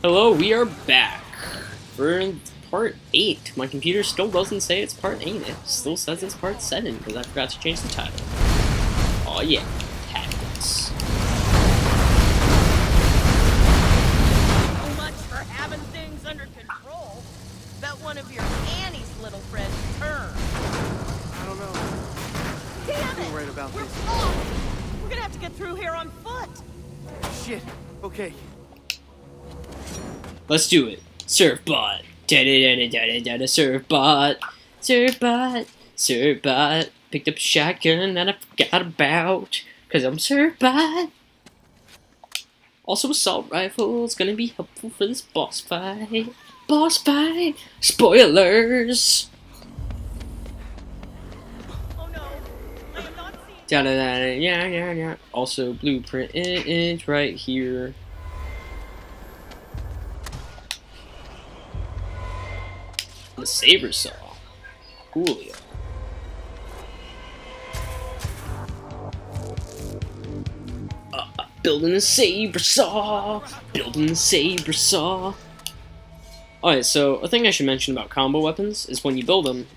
Hello, we are back for part 8. My computer still doesn't say it's part 8, it still says it's part 7 because I forgot to change the title. Oh yeah, tactics. So much for having things under control. Bet one of your Annie's little friends turned. I don't know. Damn You're it! right about We're this. fucked! We're gonna have to get through here on foot. Shit. Okay. Let's do it. Surfbot. Da-da-da-da-da-da-da. Surfbot. Surfbot. Surfbot. Picked up a shotgun that I forgot about. Cause I'm Surfbot. Also, assault rifle is gonna be helpful for this boss fight. Boss fight. Spoilers. Oh no, I am not seeing. Da-da-da-da. Yeah. Also, blueprint is right here. The saber saw. Coolio. Building a saber saw. Building a saber saw. Alright, so a thing I should mention about combo weapons is when you build them,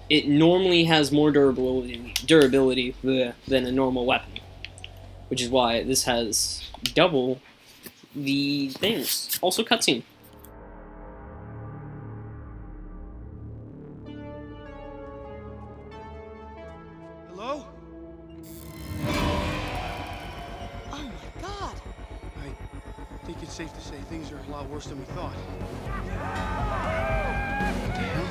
it normally has more durability than a normal weapon. Which is why this has double the things. Also cutscene. Hello? Oh my god! I think it's safe to say things are a lot worse than we thought. What the hell?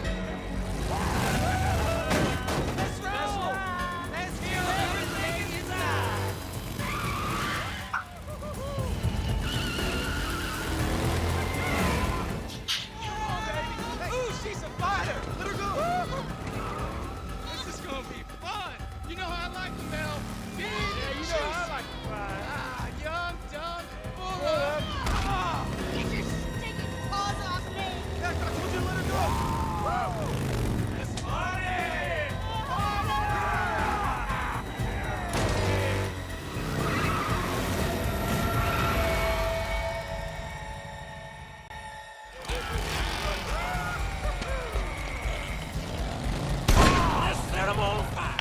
Ooh, she's a fighter! Let her go! This is gonna be fun! You know how I like to Mel. Big yeah, you know how I like to ride. Ah, young, dumb, full of... Ah! Get your stinking paws off me! Heck, I told you to let her go! Woo! It's funny! Set 'em on fire!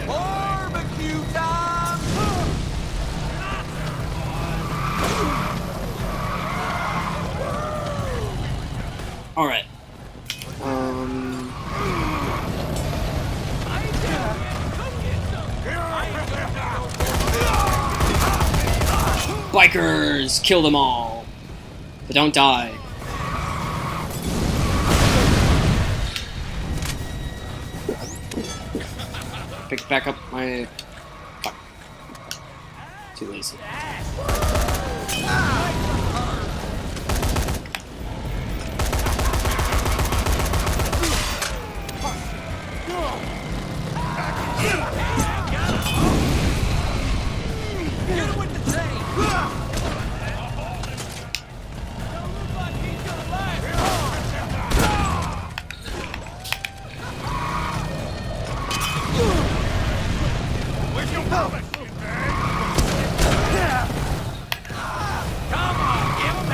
Barbecue time! Alright. Bikers! Kill them all! But don't die. Pick back up my... Fuck. Too lazy. Get him with the train! Don't look like he's gonna last! Where's your helmet? Come on, give him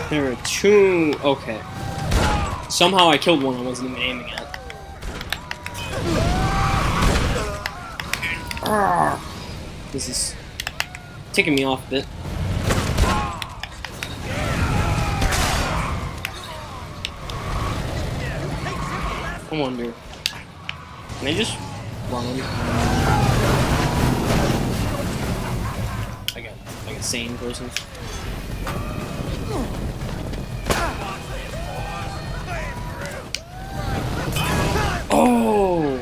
There are two. Okay. Somehow I killed one I wasn't even aiming at. This is ticking me off a bit. I wonder. Can I just run him? Like a sane person. Oh!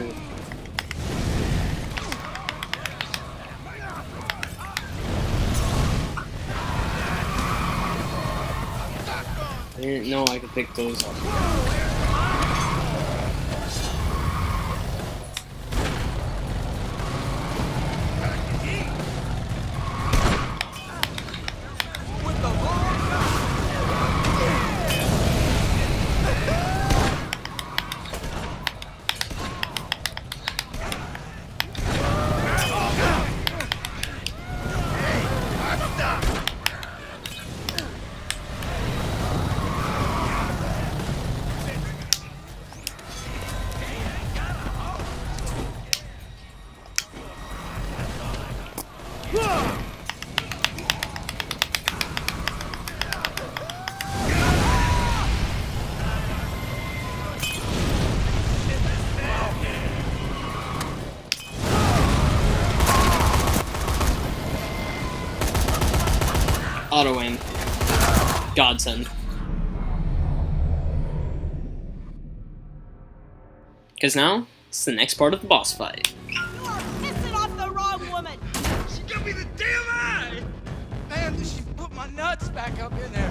I didn't know I could pick those up. Auto aim. Godsend. Because now, it's the next part of the boss fight. You are pissing off the wrong woman. She got me the damn eye! Man, she put my nuts back up in there.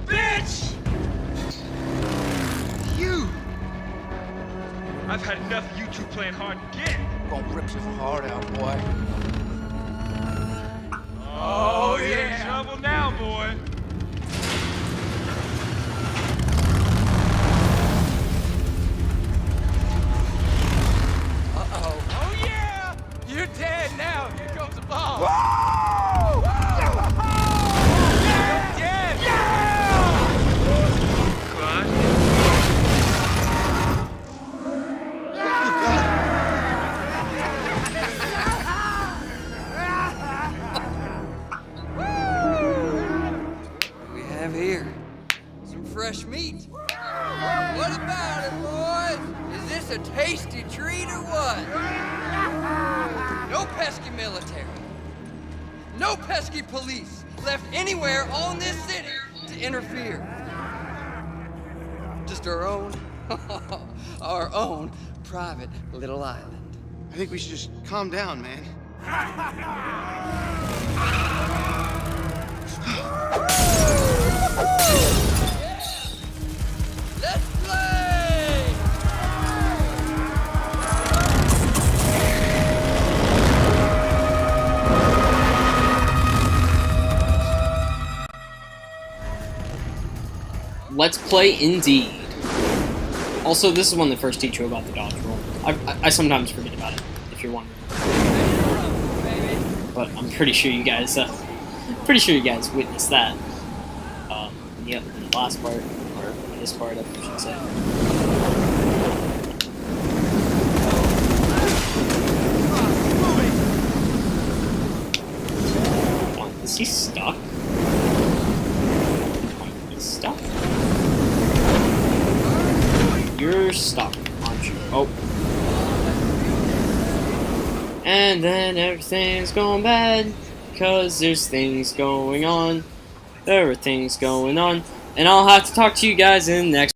Bitch! You! I've had enough of you two playing hard to get. Gonna rip your heart out, boy. Oh, you're in trouble now, boy. Uh-oh. Oh, yeah! You're dead now. Here comes the bomb. Whoa! You're dead! Yeah! We have here some fresh meat. What about it, boys? Is this a tasty treat or what? No pesky military. No pesky police left anywhere on this city to interfere. Just our own private little island. I think we should just calm down, man. Let's play! Let's play indeed. Also, this is when they first teach you about the dodge roll. I sometimes forget about it, if you're wondering. But I'm pretty sure you guys, witnessed that. Yep, in the last part, or this part, I should say. Oh, is he stuck? He's stuck? You're stuck, aren't you? Oh. And then everything's going bad, cause there's things going on. There are things going on, and I'll have to talk to you guys in the next